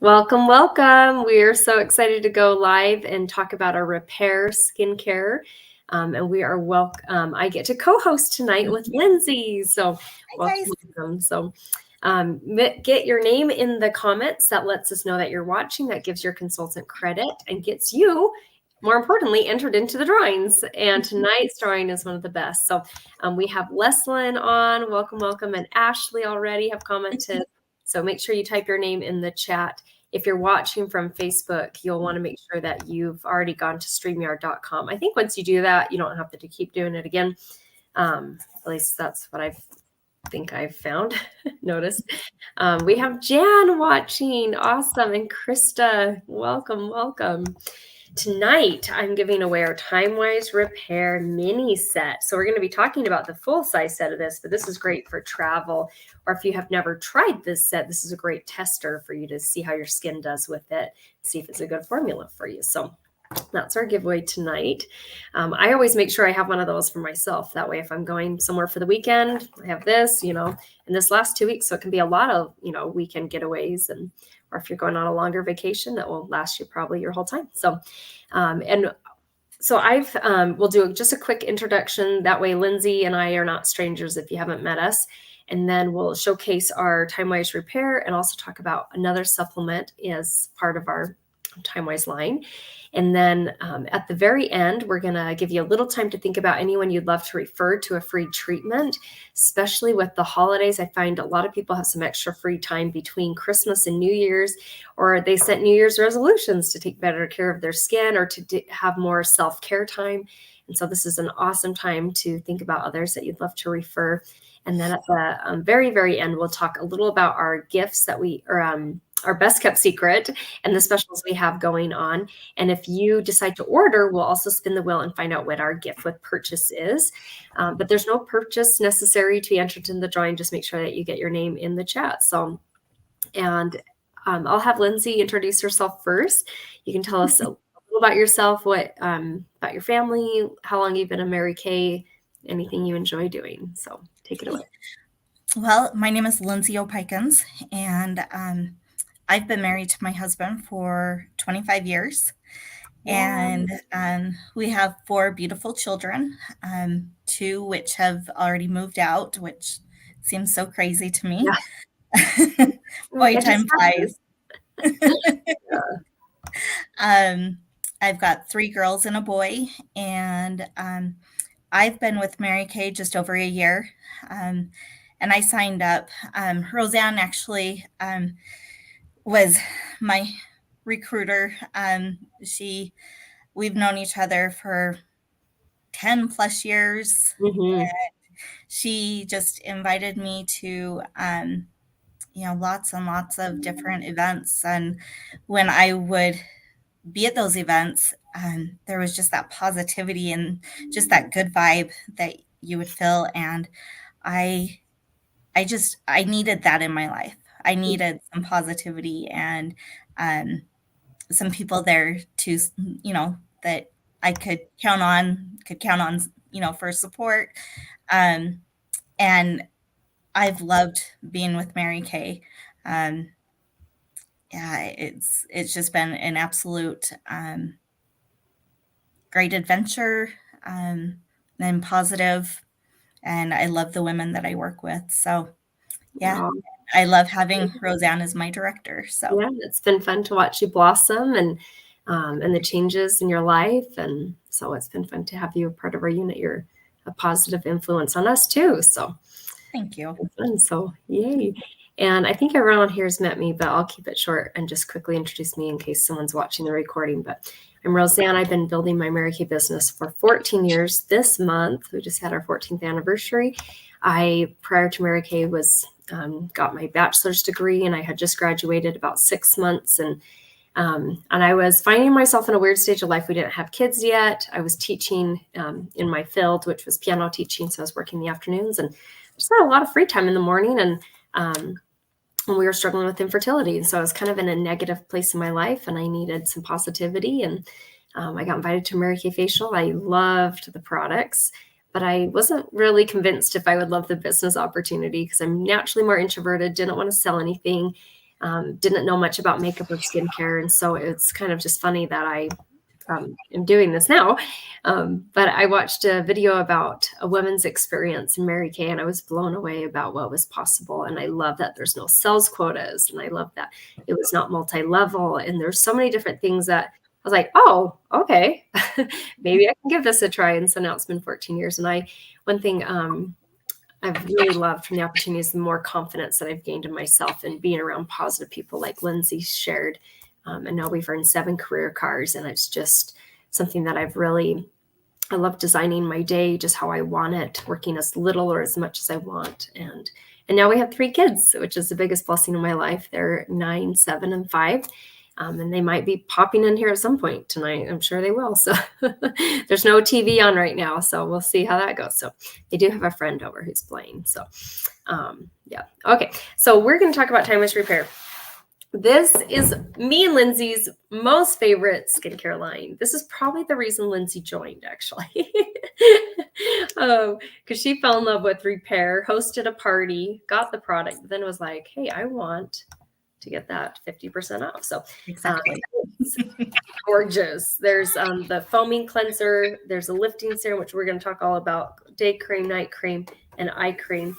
Welcome, welcome. We're so excited to go live and talk about our repair skincare. And we are welcome. I get to co-host tonight with Lindsay. So Hi welcome, guys. welcome. So get your name in the comments. That lets us know that you're watching. That gives your consultant credit and gets you, more importantly, entered into the drawings. And tonight's drawing is one of the best. So we have Leslyn on. Welcome, welcome. And Ashley already have commented. So make sure you type your name in the chat. If you're watching from Facebook, you'll want to make sure that you've already gone to StreamYard.com. I think once you do that, you don't have to keep doing it again. At least that's what I think I've found, noticed. We have Jan watching. Awesome. And Krista, welcome, welcome. Tonight, I'm giving away our TimeWise Repair mini set. So we're going to be talking about the full size set of this, but this is great for travel. Or if you have never tried this set, this is a great tester for you to see how your skin does with it, see if it's a good formula for you. So that's our giveaway tonight. I always make sure I have one of those for myself. That way, if I'm going somewhere for the weekend, I have this, in this last 2 weeks. So it can be a lot of, weekend getaways or if you're going on a longer vacation that will last you probably your whole time. So, we'll do just a quick introduction. That way, Lindsay and I are not strangers if you haven't met us. And then we'll showcase our TimeWise Repair and also talk about another supplement as part of our TimeWise line. And then at the very end, we're going to give you a little time to think about anyone you'd love to refer to a free treatment, especially with the holidays. I find a lot of people have some extra free time between Christmas and New Year's, or they set New Year's resolutions to take better care of their skin or to have more self-care time. And so this is an awesome time to think about others that you'd love to refer. And then at the very, very end, we'll talk a little about our gifts that our best kept secret and the specials we have going on. And if you decide to order, we'll also spin the wheel and find out what our gift with purchase is. But there's no purchase necessary to be entered in the drawing. Just make sure that you get your name in the chat. So, and I'll have Lindsay introduce herself first. You can tell us a little about yourself, what about your family, how long you've been a Mary Kay, anything you enjoy doing. So take it away. Well, my name is Lindsay O'Pikins, and I've been married to my husband for 25 years. Wow. And we have 4 beautiful children, 2 which have already moved out, which seems so crazy to me. Yeah. Boy, time flies. I've got 3 girls and a boy, and I've been with Mary Kay just over a year, and I signed up. Roseanne actually was my recruiter. We've known each other for 10 plus years. Mm-hmm. And she just invited me to, lots and lots of different events. And when I would be at those events, there was just that positivity and just that good vibe that you would feel. And I needed that in my life. I needed some positivity and some people there to, that I could count on, for support. And I've loved being with Mary Kay. It's just been an absolute great adventure and positive. And I love the women that I work with. So, yeah, wow. I love having Roseanne as my director. So yeah, it's been fun to watch you blossom and the changes in your life. And so it's been fun to have you a part of our unit. You're a positive influence on us too. So thank you. So yay. And I think everyone here has met me, but I'll keep it short and just quickly introduce me in case someone's watching the recording. But I'm Roseanne. I've been building my Mary Kay business for 14 years. This month, we just had our 14th anniversary. Prior to Mary Kay, got my bachelor's degree, and I had just graduated about 6 months. And I was finding myself in a weird stage of life. We didn't have kids yet. I was teaching in my field, which was piano teaching. So I was working in the afternoons and just had a lot of free time in the morning. And when we were struggling with infertility. And so I was kind of in a negative place in my life and I needed some positivity. And I got invited to Mary Kay Facial. I loved the products, but I wasn't really convinced if I would love the business opportunity because I'm naturally more introverted, didn't want to sell anything. didn't know much about makeup or skincare. And so it's kind of just funny that I am doing this now. But I watched a video about a woman's experience in Mary Kay, and I was blown away about what was possible. And I love that there's no sales quotas. And I love that it was not multi-level. And there's so many different things that I was like, oh, okay, maybe I can give this a try. And so now it's been 14 years. And one thing I've really loved from the opportunity is the more confidence that I've gained in myself and being around positive people like Lindsay shared. And now we've earned 7 career cards, and it's just something that I love designing my day just how I want it, working as little or as much as I want. And now we have 3 kids, which is the biggest blessing in my life. They're 9, 7, and 5. And they might be popping in here at some point tonight. I'm sure they will. So there's no TV on right now. So we'll see how that goes. So they do have a friend over who's playing. So yeah. Okay. So we're going to talk about timeless repair. This is me and Lindsay's most favorite skincare line. This is probably the reason Lindsay joined, actually. Because she fell in love with repair, hosted a party, got the product, but then was like, hey, I want to get that 50% off. So Exactly. Gorgeous. There's the foaming cleanser. There's a lifting serum, which we're going to talk all about, day cream, night cream, and eye cream.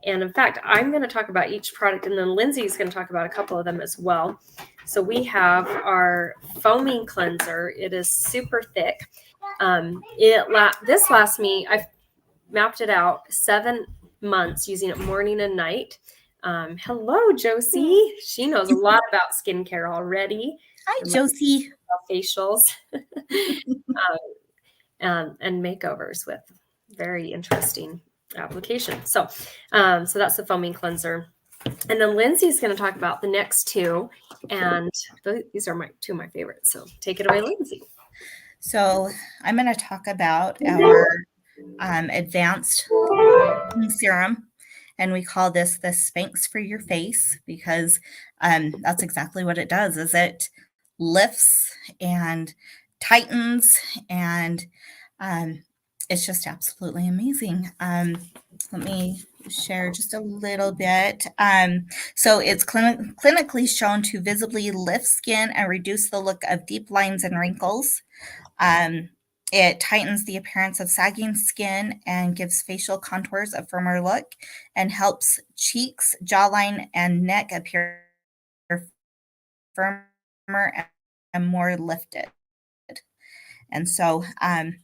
And in fact, I'm going to talk about each product, and then Lindsay's going to talk about a couple of them as well. So we have our foaming cleanser. It is super thick. This lasts me, I've mapped it out, 7 months using it morning and night. Hello, Josie. She knows a lot about skincare already. Hi, Josie. Facials and makeovers with very interesting application. So that's the foaming cleanser. And then Lindsay's going to talk about the next 2. And these are 2 of my favorites. So take it away, Lindsay. So I'm going to talk about our advanced serum. And we call this the Spanx for your face because that's exactly what it does. Is it lifts and tightens, and it's just absolutely amazing. Let me share just a little bit. So it's clinically shown to visibly lift skin and reduce the look of deep lines and wrinkles. It tightens the appearance of sagging skin and gives facial contours a firmer look and helps cheeks, jawline, and neck appear firmer and more lifted. And so, and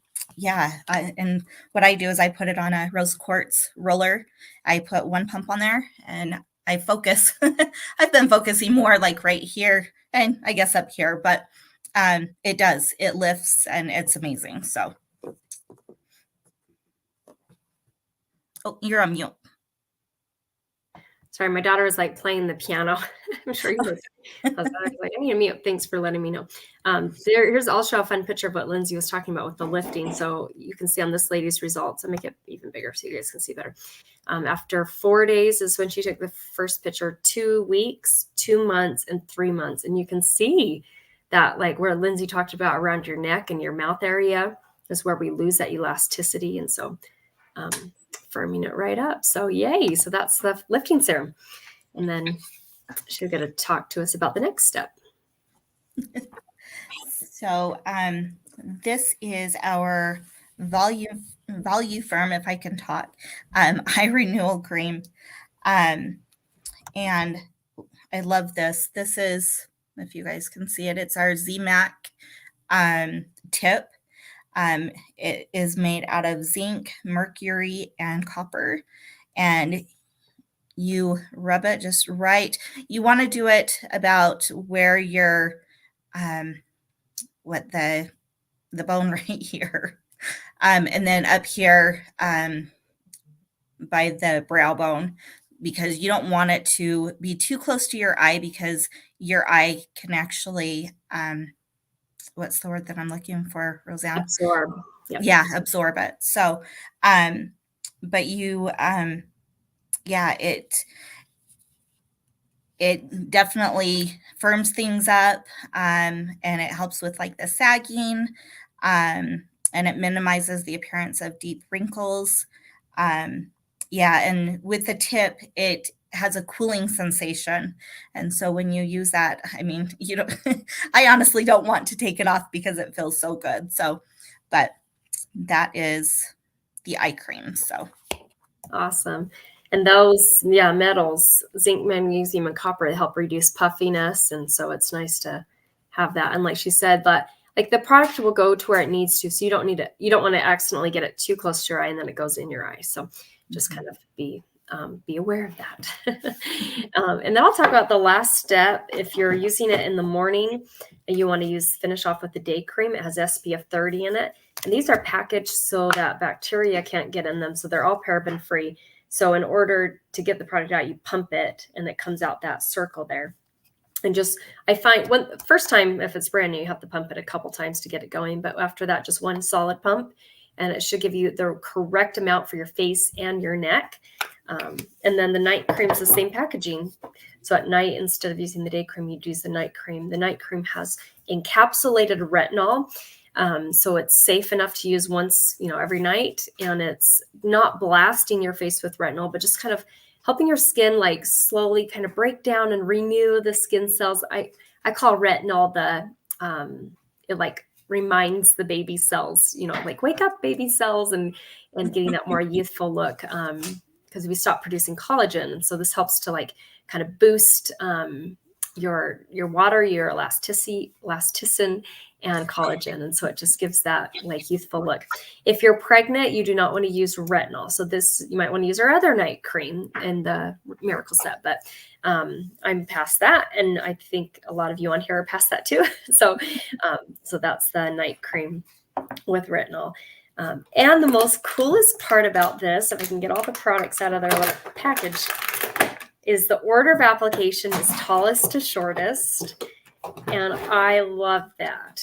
what I do is I put it on a rose quartz roller. I put 1 pump on there and I focus. I've been focusing more like right here and I guess up here, but it lifts and it's amazing. So, oh, you're on mute. Sorry, my daughter was like playing the piano. I'm sure you was like, I need to mute. Thanks for letting me know. I'll show a fun picture of what Lindsay was talking about with the lifting. So you can see on this lady's results. I'll make it even bigger so you guys can see better. After 4 days is when she took the first picture, 2 weeks, 2 months, and 3 months. And you can see that like where Lindsay talked about around your neck and your mouth area is where we lose that elasticity. And so firming it right up. So yay. So that's the lifting serum. And then she'll get to talk to us about the next step. So this is our Volume Firm, if I can talk, eye renewal cream. And I love this. This is, if you guys can see it, it's our ZMAC tip. It is made out of zinc, mercury, and copper. And you rub it just right. You want to do it about where your, the bone right here. And then up here by the brow bone, because you don't want it to be too close to your eye because your eye can actually, what's the word that I'm looking for, Roseanne? Absorb. Yep. Yeah, absorb it. So, but you, it definitely firms things up, and it helps with like the sagging, and it minimizes the appearance of deep wrinkles. And with the tip, it has a cooling sensation. And so when you use that, I mean, you don't, I honestly don't want to take it off because it feels so good. So, but that is the eye cream. So awesome. And those, metals, zinc, magnesium, and copper, they help reduce puffiness. And so it's nice to have that. And like she said, but like the product will go to where it needs to. So you don't want to accidentally get it too close to your eye and then it goes in your eye. So just kind of be aware of that. And then I'll talk about the last step. If you're using it in the morning and you want to finish off with the day cream, it has SPF 30 in it. And these are packaged so that bacteria can't get in them. So they're all paraben free. So in order to get the product out, you pump it and it comes out that circle there. And I find first time, if it's brand new, you have to pump it a couple times to get it going. But after that, just one solid pump, and it should give you the correct amount for your face and your neck. And then the night cream is the same packaging. So at night, instead of using the day cream, you'd use the night cream. The night cream has encapsulated retinol. So it's safe enough to use once, every night. And it's not blasting your face with retinol, but just kind of helping your skin like slowly kind of break down and renew the skin cells. I call retinol it like reminds the baby cells, like wake up baby cells and getting that more youthful look. Because we stop producing collagen. And so this helps to like kind of boost your water, your elasticin and collagen. And so it just gives that like youthful look. If you're pregnant, you do not want to use retinol. So you might want to use our other night cream in the Miracle Set, but I'm past that. And I think a lot of you on here are past that too. So that's the night cream with retinol. And the most coolest part about this, if I can get all the products out of their little package, is the order of application is tallest to shortest. And I love that.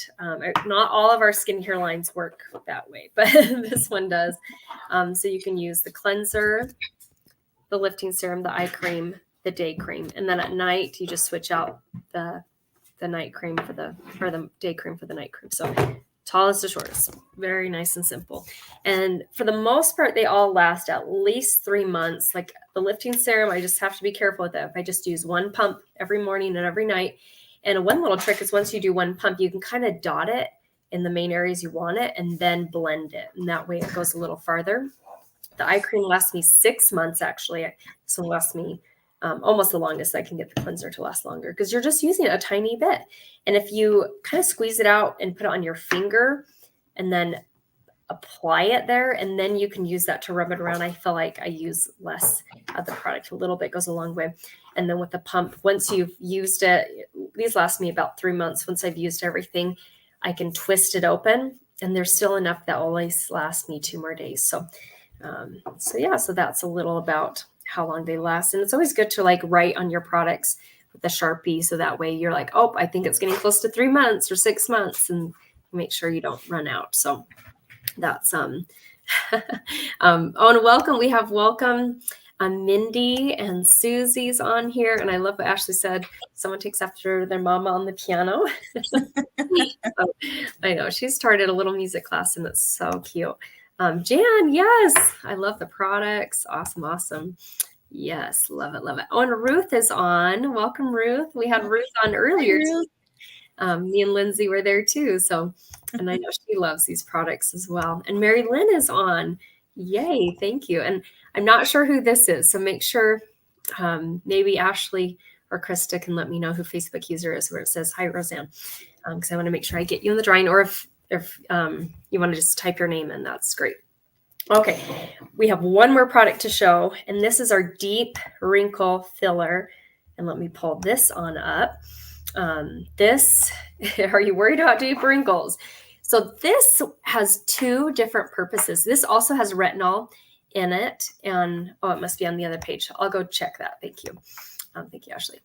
Not all of our skincare lines work that way, but this one does. So you can use the cleanser, the lifting serum, the eye cream, the day cream. And then at night, you just switch out the night cream or the day cream for the night cream. So tallest to shortest, very nice and simple. And for the most part, they all last at least 3 months. Like the lifting serum, I just have to be careful with that. If I just use one pump every morning and every night. And one little trick is once you do one pump, you can kind of dot it in the main areas you want it and then blend it. And that way it goes a little farther. The eye cream lasts me 6 months, actually. So it lasts me almost the longest. I can get the cleanser to last longer because you're just using it a tiny bit. And if you kind of squeeze it out and put it on your finger and then apply it there, and then you can use that to rub it around. I feel like I use less of the product. A little bit goes a long way. And then with the pump, once you've used it, these last me about 3 months. Once I've used everything, I can twist it open and there's still enough that will always last me 2 more days. So that's a little about how long they last. And it's always good to like write on your products with the Sharpie. So that way you're like, oh, I think it's getting close to 3 months or 6 months, and make sure you don't run out. So that's and welcome. We have Mindy and Susie's on here. And I love what Ashley said. Someone takes after their mama on the piano. So, I know she started a little music class and it's so cute. Jan, yes, I love the products. Awesome. Yes, love it. Oh, and Ruth is on. Welcome, Ruth. We had Ruth on earlier. Me and Lindsay were there too. So, and I know she loves these products as well. And Mary Lynn is on. Yay, thank you. And I'm not sure who this is, so make sure maybe Ashley or Krista can let me know who Facebook user is where it says, hi, Roseanne, because I want to make sure I get you in the drawing, or if you want to just type your name in, that's great. Okay, we have one more product to show, and this is our deep wrinkle filler. And let me pull this on up. Are you worried about deep wrinkles? So this has 2 different purposes. This also has retinol in it. And, it must be on the other page. I'll go check that. Thank you. Thank you, Ashley.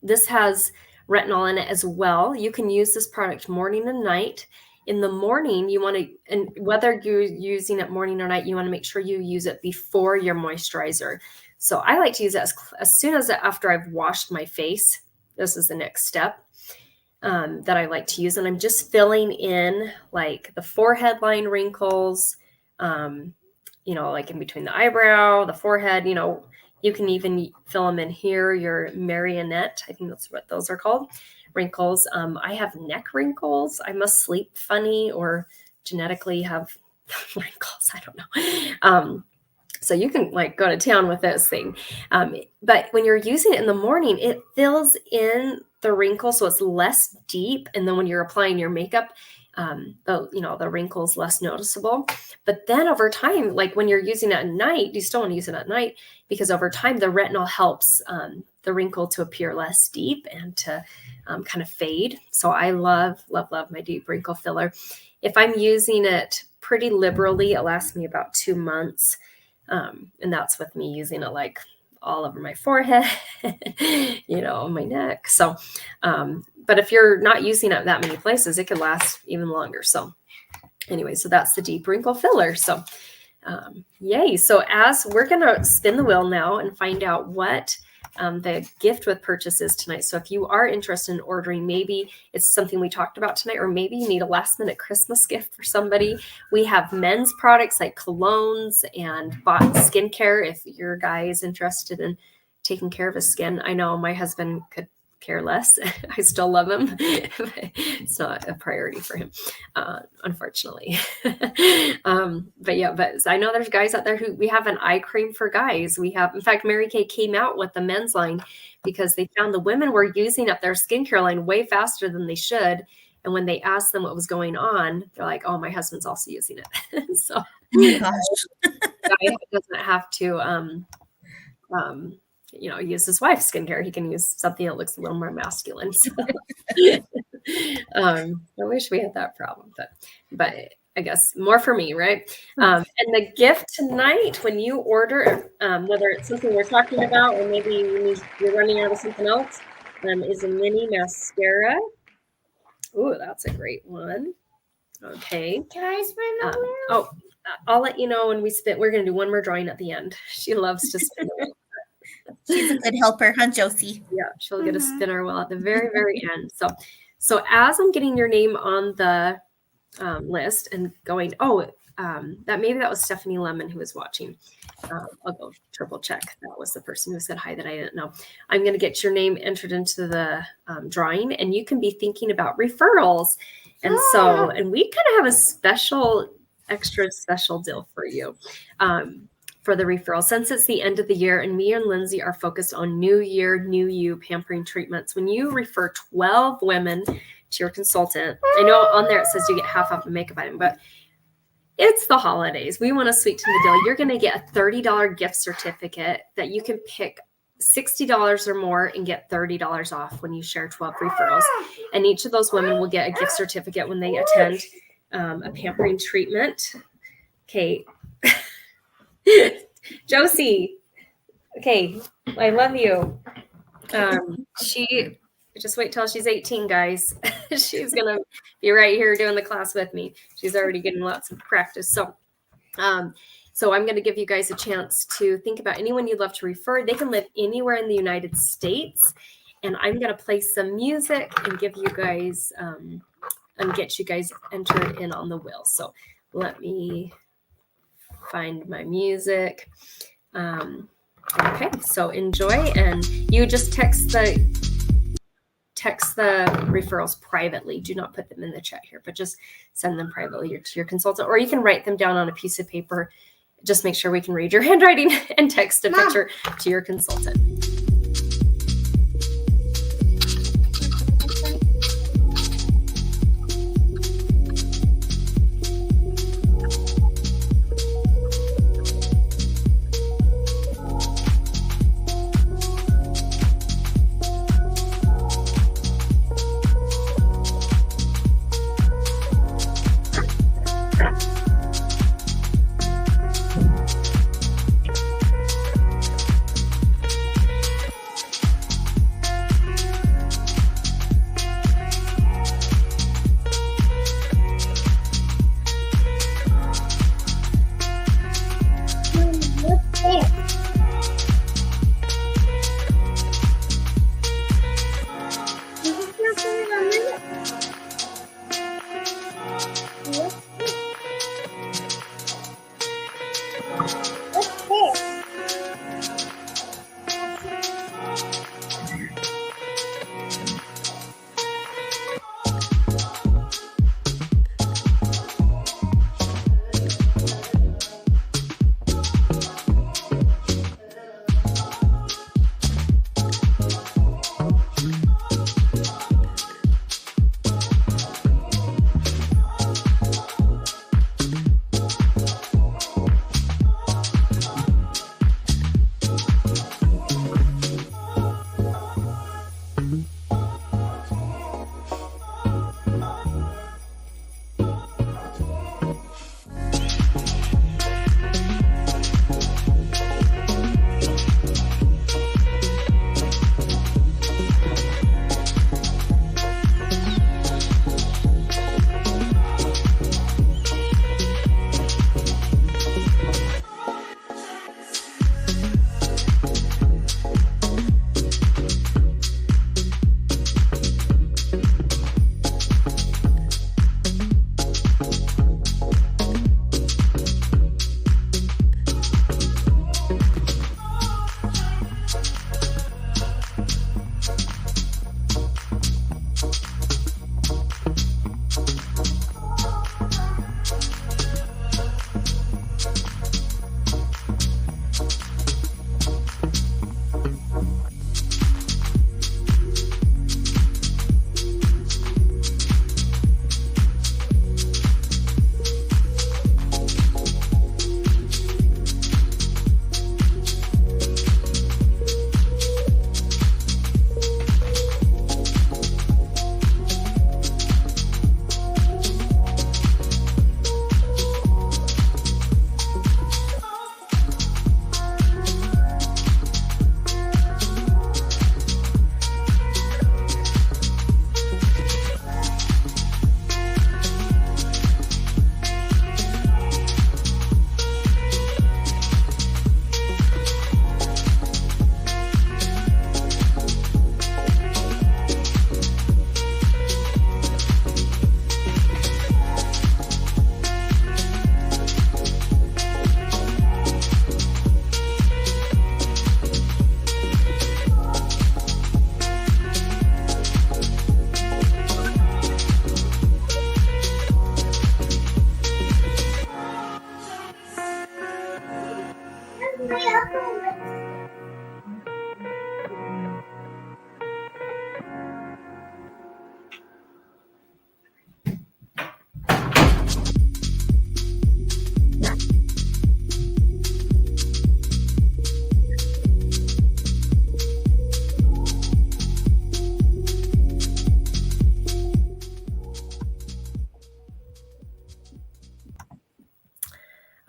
This has retinol in it as well. You can use this product morning and night. In the morning, you want to, and whether you're using it morning or night, you want to make sure you use it before your moisturizer. So I like to use it as soon as after I've washed my face. This is the next step. That I like to use. And I'm just filling in like the forehead line wrinkles, like in between the eyebrow, the forehead, You can even fill them in here, your marionette. I think that's what those are called, wrinkles. I have neck wrinkles. I must sleep funny or genetically have wrinkles. I don't know. So you can like go to town with this thing. But when you're using it in the morning, it fills in the wrinkle so it's less deep. And then when you're applying your makeup, the wrinkles less noticeable. But then over time, like when you're using it at night, you still want to use it at night because over time the retinol helps the wrinkle to appear less deep and to kind of fade. So I love my deep wrinkle filler. If I'm using it pretty liberally, it lasts me about 2 months. And that's with me using it like all over my forehead, my neck. So, but if you're not using it that many places, it could last even longer. So anyway, so that's the deep wrinkle filler. So, yay. So as we're going to spin the wheel now and find out what the gift with purchase is tonight. So if you are interested in ordering, maybe it's something we talked about tonight, or maybe you need a last minute Christmas gift for somebody. We have men's products like colognes and skincare. If your guy is interested in taking care of his skin, I know my husband could care less. I still love him. It's not a priority for him, unfortunately. But I know there's guys out there who we have an eye cream for guys. We have, in fact, Mary Kay came out with the men's line because they found the women were using up their skincare line way faster than they should. And when they asked them what was going on, they're like, "Oh, my husband's also using it." So guy doesn't have to use his wife's skincare. He can use something that looks a little more masculine. So, I wish we had that problem, but I guess more for me, right? And the gift tonight, when you order, whether it's something we're talking about or maybe you're running out of something else, is a mini mascara. Ooh, that's a great one. Okay. Can I spin the wheel? I'll let you know when we spin. We're going to do one more drawing at the end. She loves to spin. She's a good helper, huh, Josie? Yeah, she'll get a spinner wheel at the very, very end. So as I'm getting your name on the list and going, that was Stephanie Lemon who was watching. I'll go triple check. That was the person who said hi that I didn't know. I'm going to get your name entered into the drawing, and you can be thinking about referrals. And and we kind of have a extra special deal for you. For the referral, since it's the end of the year and me and Lindsay are focused on new year, new you pampering treatments. When you refer 12 women to your consultant, I know on there it says you get half off a makeup item, but it's the holidays. We want to sweeten the deal. You're going to get a $30 gift certificate that you can pick $60 or more and get $30 off when you share 12 referrals. And each of those women will get a gift certificate when they attend a pampering treatment. Okay. Josie, okay, I love you. She just wait till she's 18, guys. She's gonna be right here doing the class with me. She's already getting lots of practice. So I'm gonna give you guys a chance to think about anyone you'd love to refer. They can live anywhere in the United States, and I'm gonna play some music and give you guys and get you guys entered in on the wheel. So let me find my music. Okay, so enjoy, and you just text the referrals privately. Do not put them in the chat here, but just send them privately to your consultant, or you can write them down on a piece of paper. Just make sure we can read your handwriting and text a picture to your consultant.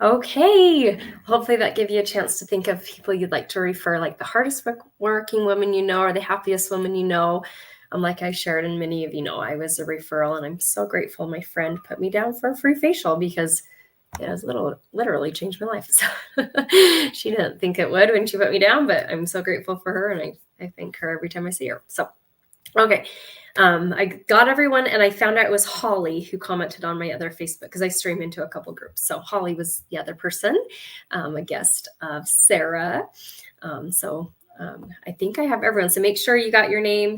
Okay. Hopefully that gave you a chance to think of people you'd like to refer, like the hardest working woman you know, or the happiest woman you know. Like I shared, and many of you know, I was a referral, and I'm so grateful my friend put me down for a free facial because it has literally changed my life. So she didn't think it would when she put me down, but I'm so grateful for her, and I thank her every time I see her. So, okay. I got everyone, and I found out it was Holly who commented on my other Facebook because I stream into a couple groups. So Holly was the other person, a guest of Sarah. I think I have everyone. So make sure you got your name.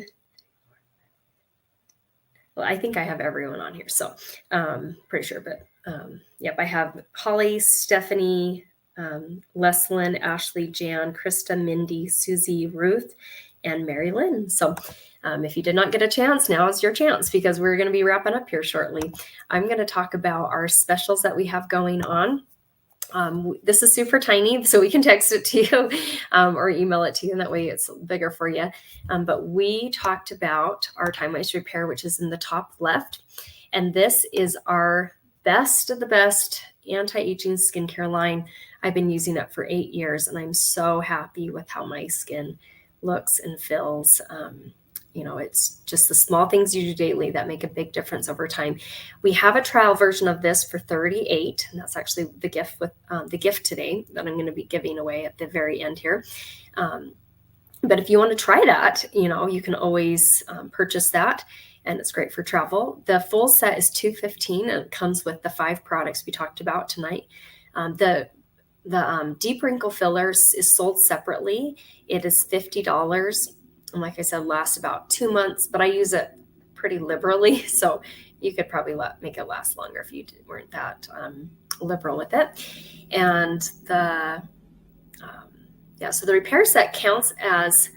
Well, I think I have everyone on here. So pretty sure, but yep, I have Holly, Stephanie, Leslyn, Ashley, Jan, Krista, Mindy, Susie, Ruth, and Mary Lynn. So if you did not get a chance, now is your chance because we're going to be wrapping up here shortly. I'm going to talk about our specials that we have going on. This is super tiny, so we can text it to you or email it to you, and that way it's bigger for you. But we talked about our Time Waste Repair, which is in the top left. And this is our best of the best anti-aging skincare line. I've been using it for 8 years, and I'm so happy with how my skin looks and feels. It's just the small things you do daily that make a big difference over time. We have a trial version of this for $38, and that's actually the gift with the gift today that I'm going to be giving away at the very end here. But if you want to try that, you can always purchase that, and it's great for travel. The full set is $215, and it comes with the 5 products we talked about tonight. The deep wrinkle fillers is sold separately. It is $50. And like I said, lasts about 2 months, but I use it pretty liberally. So you could probably make it last longer if you weren't that liberal with it. And so the repair set counts as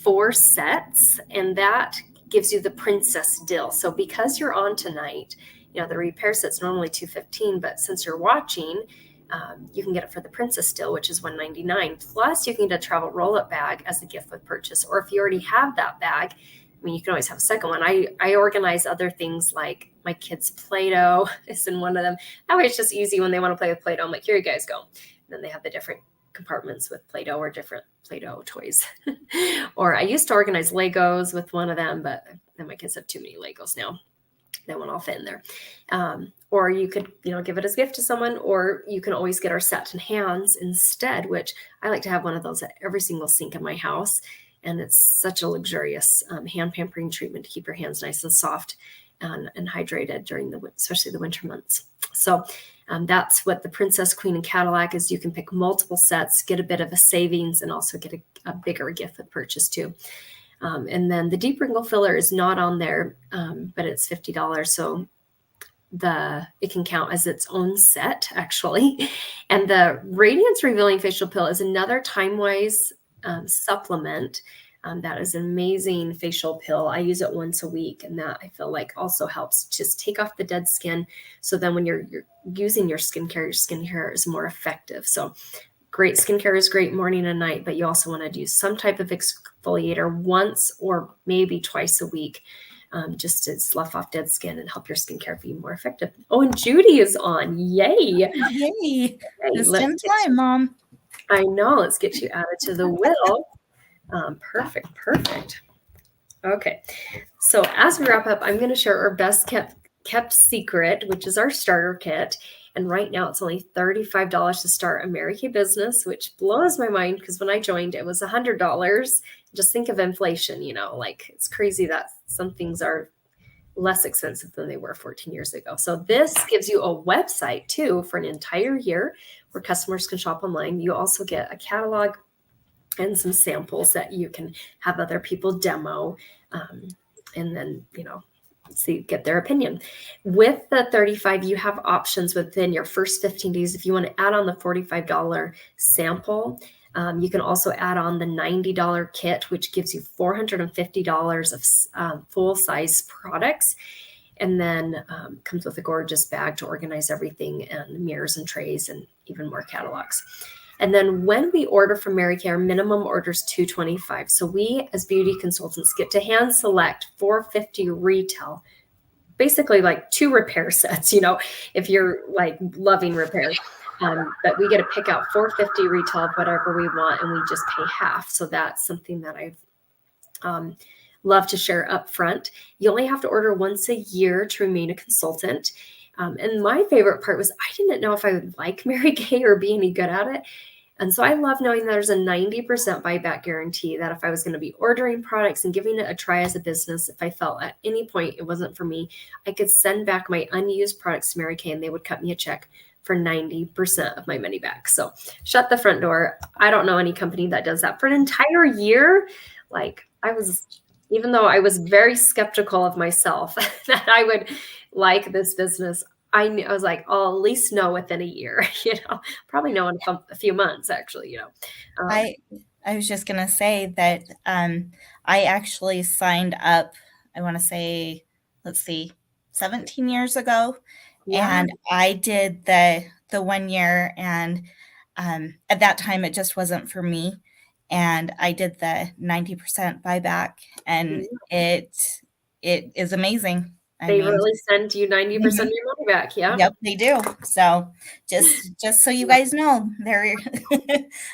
4 sets, and that gives you the Princess Dill. So because you're on tonight, the repair set's normally $215, but since you're watching, you can get it for the Princess Dill, which is $199. Plus, you can get a travel roll-up bag as a gift with purchase. Or if you already have that bag, you can always have a second one. I organize other things like my kids' Play-Doh is in one of them. That way it's just easy when they want to play with Play-Doh. I'm like, here you guys go. And then they have the different compartments with Play-Doh or different Play-Doh toys. Or I used to organize Legos with one of them, but then my kids have too many Legos now. They won't all fit in there. Or you could, give it as a gift to someone, or you can always get our set in hands instead, which I like to have one of those at every single sink in my house. And it's such a luxurious hand pampering treatment to keep your hands nice and soft and hydrated during especially the winter months. So that's what the Princess, Queen, and Cadillac is. You can pick multiple sets, get a bit of a savings, and also get a bigger gift with purchase too. And then the deep wrinkle filler is not on there, but it's $50. So it can count as its own set actually. And the Radiance Revealing Facial Pill is another time-wise supplement. That is an amazing facial pill. I use it once a week, and that I feel like also helps just take off the dead skin. So then when you're using your skincare is more effective. So great skincare is great morning and night, but you also want to use some type of exfoliator once or maybe twice a week, just to slough off dead skin and help your skincare be more effective. Oh, and Judy is on. Yay. Yay. It's in time, Mom. I know. Let's get you added to the wheel. Perfect. Okay. So as we wrap up, I'm going to share our best kept secret, which is our starter kit. And right now it's only $35 to start a Mary Kay business, which blows my mind because when I joined, it was $100. Just think of inflation, it's crazy that some things are less expensive than they were 14 years ago. So this gives you a website too for an entire year where customers can shop online. You also get a catalog and some samples that you can have other people demo. And then, get their opinion. With the $35, you have options within your first 15 days. If you want to add on the $45 sample, you can also add on the $90 kit, which gives you $450 of full-size products. And then comes with a gorgeous bag to organize everything, and mirrors and trays, and even more catalogs. And then when we order from Mary Kay, our minimum order is $225. So we, as beauty consultants, get to hand select $450 retail, basically like 2 repair sets, if you're like loving repair. But we get to pick out $450 retail of whatever we want, and we just pay half. So that's something that I've love to share up front. You only have to order once a year to remain a consultant. And my favorite part was I didn't know if I would like Mary Kay or be any good at it. And so I love knowing that there's a 90% buyback guarantee, that if I was going to be ordering products and giving it a try as a business, if I felt at any point it wasn't for me, I could send back my unused products to Mary Kay and they would cut me a check for 90% of my money back. So shut the front door. I don't know any company that does that for an entire year. Like even though I was very skeptical of myself that I would like this business, I was like, I'll at least know within a year, probably know in a few months, actually, I was just going to say that I actually signed up, I want to say, 17 years ago. Yeah. And I did the 1 year, and at that time, it just wasn't for me. And I did the 90% buyback, and it is amazing. They really send you 90% of your money back. Yeah. Yep, they do. So just so you guys know, they're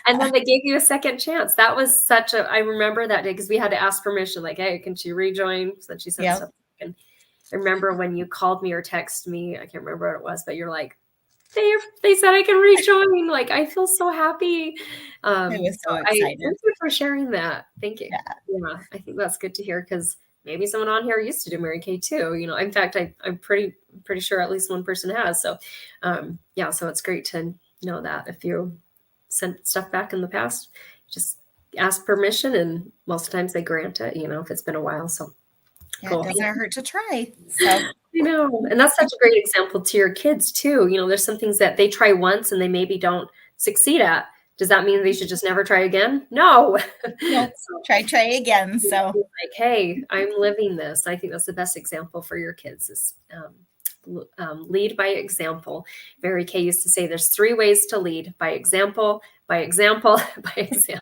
and then they gave you a second chance. That was I remember that day because we had to ask permission, like, hey, can she rejoin? So she said something. And I remember when you called me or texted me, I can't remember what it was, but you're like, they said I can rejoin. Like, I feel so happy. I was so excited. Thank you for sharing that. Thank you. Yeah, I think that's good to hear because maybe someone on here used to do Mary Kay too. In fact, I'm pretty sure at least one person has. So, so it's great to know that if you sent stuff back in the past, just ask permission, and most times they grant it. If it's been a while. So, cool. It doesn't hurt to try. So. I know, and that's such a great example to your kids too. There's some things that they try once and they maybe don't succeed at. Does that mean they should just never try again? No. Try again. So like, hey, I'm living this. I think that's the best example for your kids is lead by example. Mary Kay used to say there's 3 ways to lead: by example, by example, by example.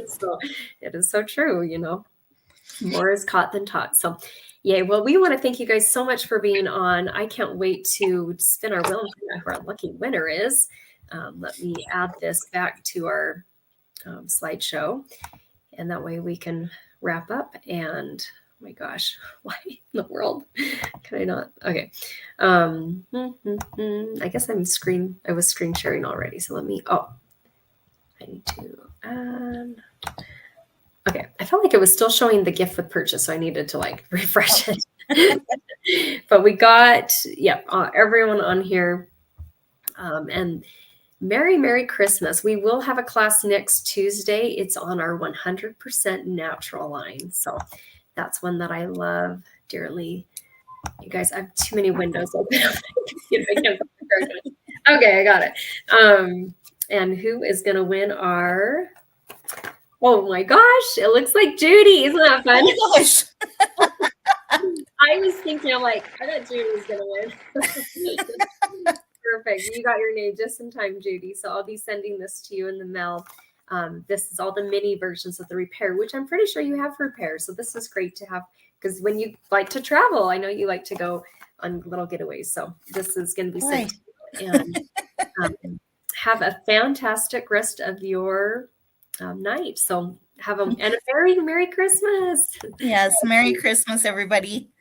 So it is so true, more is caught than taught. So yay. Well, we want to thank you guys so much for being on. I can't wait to spin our wheel and figure out who our lucky winner is. Let me add this back to our slideshow, and that way we can wrap up. And oh my gosh, why in the world can I not? Okay. I guess I was screen sharing already. So I need to add. Okay. I felt like it was still showing the gift with purchase, so I needed to refresh it. But we got, everyone on here. And Merry Christmas. We will have a class next Tuesday. It's on our 100% natural line. So that's one that I love dearly. You guys, I have too many windows open. Okay, I got it. And who is going to win our... Oh my gosh, it looks like Judy. Isn't that fun? Oh my gosh. I was thinking, I thought Judy was going to win. Perfect. You got your name just in time, Judy. So I'll be sending this to you in the mail. This is all the mini versions of the repair, which I'm pretty sure you have repair. So this is great to have because when you like to travel, I know you like to go on little getaways. So this is going to be sent to you. And have a fantastic rest of your night. So and a very Merry Christmas. Yes. Merry Christmas, everybody.